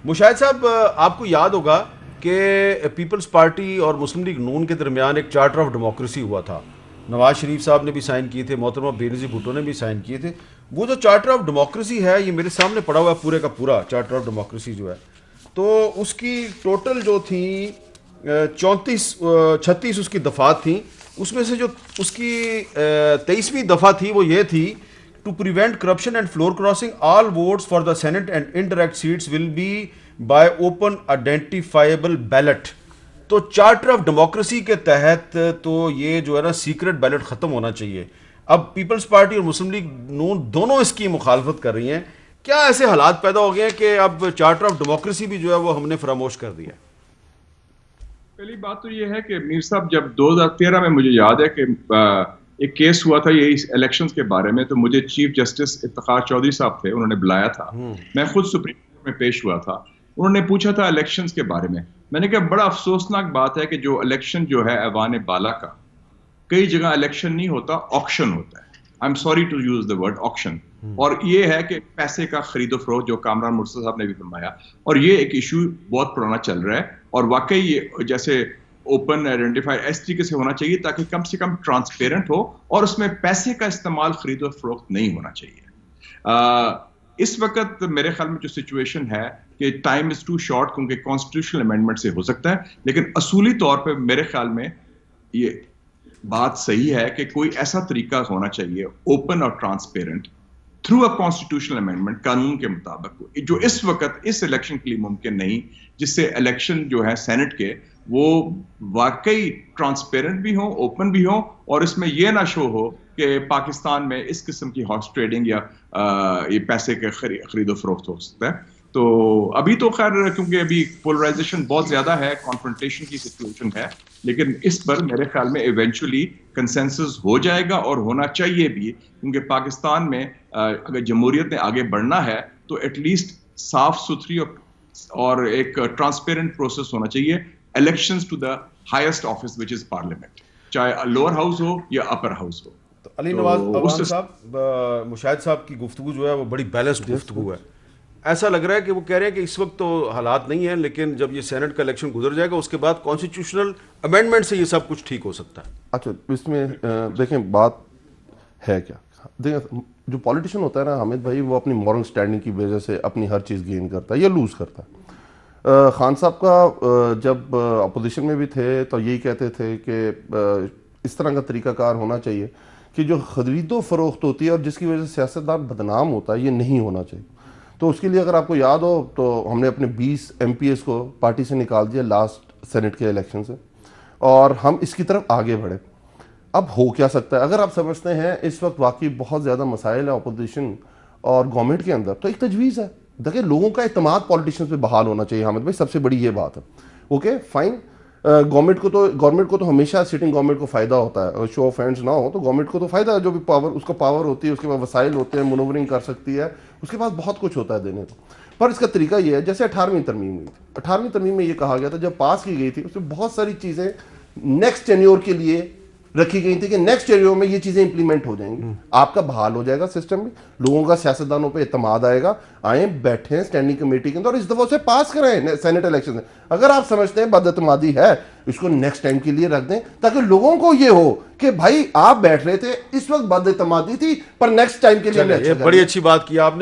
مشاہد صاحب آپ کو یاد ہوگا کہ پیپلز پارٹی اور مسلم لیگ نون کے درمیان ایک چارٹر آف ڈیموکریسی ہوا تھا. نواز شریف صاحب نے بھی سائن کیے تھے, محترمہ بینظیر بھٹو نے بھی سائن کیے تھے. وہ جو چارٹر آف ڈیموکریسی ہے یہ میرے سامنے پڑا ہوا ہے پورے کا پورا چارٹر آف ڈیموکریسی جو ہے. تو اس کی ٹوٹل جو تھیں 36 اس کی دفعات تھیں. اس میں سے جو اس کی 23ویں دفعہ تھی وہ یہ تھی to prevent corruption and floor crossing, all votes for the Senate and indirect seats will be by open identifiable ballot. تو چارٹر آف ڈیموکریسی کے تحت تو یہ جو ہے نا سیکرٹ بیلٹ ختم ہونا چاہیے. اب پیپلز پارٹی اور مسلم لیگ نون دونوں اس کی مخالفت کر رہی ہیں. کیا ایسے حالات پیدا ہو گئے ہیں کہ اب چارٹر آف ڈیموکریسی بھی جو ہے وہ ہم نے فراموش کر دیا؟ پہلی بات تو یہ ہے کہ میر صاحب جب 2013 میں مجھے یاد ہے کہ ایک کیس ہوا تھا یہ الیکشنز کے بارے میں, تو مجھے چیف جسٹس افتخار چودھری صاحب تھے, انہوں نے بلایا تھا. میں خود سپریم کورٹ میں پیش ہوا تھا. انہوں نے پوچھا تھا الیکشنز کے بارے میں نے کہا بڑا افسوسناک بات ہے کہ جو الیکشن جو ہے ایوان بالا کا, کئی جگہ الیکشن نہیں ہوتا, آکشن ہوتا ہے. I am sorry to use the word auction. اور یہ ہے کہ پیسے کا خرید و فروخت جو کامران مرتضی صاحب نے بھی فرمایا, اور یہ ایک ایشو بہت پرانا چل رہا ہے. اور واقعی یہ جیسے اوپن آئیڈینٹیفائی اس طریقے سے ہونا چاہیے تاکہ کم سے کم ٹرانسپیرنٹ ہو, اور اس میں پیسے کا استعمال خرید و فروخت نہیں ہونا چاہیے. اس وقت میرے خیال میں جو سچویشن ہے کہ ٹائم از ٹو شارٹ, کیونکہ کانسٹیٹیوشنل امینڈمنٹ سے ہو سکتا ہے, لیکن اصولی طور پہ میرے خیال میں یہ بات صحیح ہے کہ کوئی ایسا طریقہ ہونا چاہیے اوپن اور transparent through a constitutional amendment, قانون کے مطابق, جو اس وقت اس الیکشن کے لیے ممکن نہیں, جس سے الیکشن جو ہے سینٹ کے وہ واقعی ٹرانسپیرنٹ بھی ہوں, اوپن بھی ہوں, اور اس میں یہ نہ شو ہو کہ پاکستان میں اس قسم کی ہارس ٹریڈنگ یا یہ پیسے کے خرید و فروخت ہو سکتا ہے. تو ابھی تو خیر کیونکہ ابھی پولرائزیشن بہت زیادہ ہے, کانفرنٹیشن کی سچویشن ہے, لیکن اس پر میرے خیال میں ایونچولی کنسنسس ہو جائے گا, اور ہونا چاہیے بھی, کیونکہ پاکستان میں اگر جمہوریت نے آگے بڑھنا ہے تو ایٹ لیسٹ صاف ستھری اور ایک ٹرانسپیرنٹ پروسیس ہونا چاہیے. elections to the highest office which is parliament, چاہے lower house ہو یا upper house ہو. تو علی نواز عوام صاحب, مشاہد صاحب کی گفتگو جو ہے وہ بڑی بیلنسڈ گفتگو ہے. ایسا لگ رہا ہے کہ وہ کہہ رہے ہیں کہ اس وقت تو حالات نہیں ہیں, لیکن جب یہ سینٹ کا الیکشن گزر جائے گا اس کے بعد کانسٹیٹیوشنل امینڈمنٹ سے یہ سب کچھ ٹھیک ہو سکتا ہے. اچھا اس میں دیکھیں بات ہے کیا, دیکھیں جو پولیٹیشین ہوتا ہے نا حامد بھائی, وہ اپنی مورل سٹینڈنگ کی وجہ سے اپنی ہر چیز گین کرتا ہے یا لوز کرتا ہے. خان صاحب کا جب اپوزیشن میں بھی تھے تو یہی کہتے تھے کہ اس طرح کا طریقہ کار ہونا چاہیے کہ جو خرید و فروخت ہوتی ہے اور جس کی وجہ سے سیاستدان بدنام ہوتا ہے, یہ نہیں ہونا چاہیے. تو اس کے لیے اگر آپ کو یاد ہو تو ہم نے اپنے 20 MPs کو پارٹی سے نکال دیا لاسٹ سینٹ کے الیکشن سے, اور ہم اس کی طرف آگے بڑھے. اب ہو کیا سکتا ہے, اگر آپ سمجھتے ہیں اس وقت واقعی بہت زیادہ مسائل ہیں اپوزیشن اور گورنمنٹ کے اندر, تو ایک تجویز ہے. دیکھیں لوگوں کا اعتماد پولیٹیشینز پہ بحال ہونا چاہیے حامد بھائی, سب سے بڑی یہ بات ہے. اوکے فائن, گورنمنٹ کو تو ہمیشہ سٹنگ گورنمنٹ کو فائدہ ہوتا ہے, شو آف ہینڈز نہ ہو تو گورنمنٹ کو تو فائدہ ہے, جو بھی پاور اس کو پاور ہوتی ہے, اس کے بعد وسائل ہوتے ہیں, منورنگ کر سکتی ہے, اس کے پاس بہت کچھ ہوتا ہے دینے کو. پر اس کا طریقہ یہ ہے, جیسے 18ویں ترمیم ہوئی تھی, 18ویں ترمیم میں یہ کہا گیا تھا جب پاس کی گئی تھی, اس میں بہت ساری چیزیں نیکسٹ ٹینیور کے لیے رکھی گئی تھی کہ نیکسٹ ٹینیور میں یہ چیزیں امپلیمنٹ ہو جائیں گی. آپ کا بحال ہو جائے گا سسٹم میں, لوگوں کا سیاستدانوں پہ اعتماد آئے گا, آئیں بیٹھیں اسٹینڈنگ کمیٹی کے اندر اور اس دفعہ اسے پاس کریں سینٹ الیکشن میں. اگر آپ سمجھتے ہیں بد اعتمادی ہے, اس کو نیکسٹ ٹائم کے لیے رکھ دیں تاکہ لوگوں کو یہ ہو کہ بھائی آپ بیٹھ رہے تھے اس وقت بد اعتمادی تھی, پر نیکسٹ ٹائم کے لیے. بڑی اچھی بات کی آپ نے.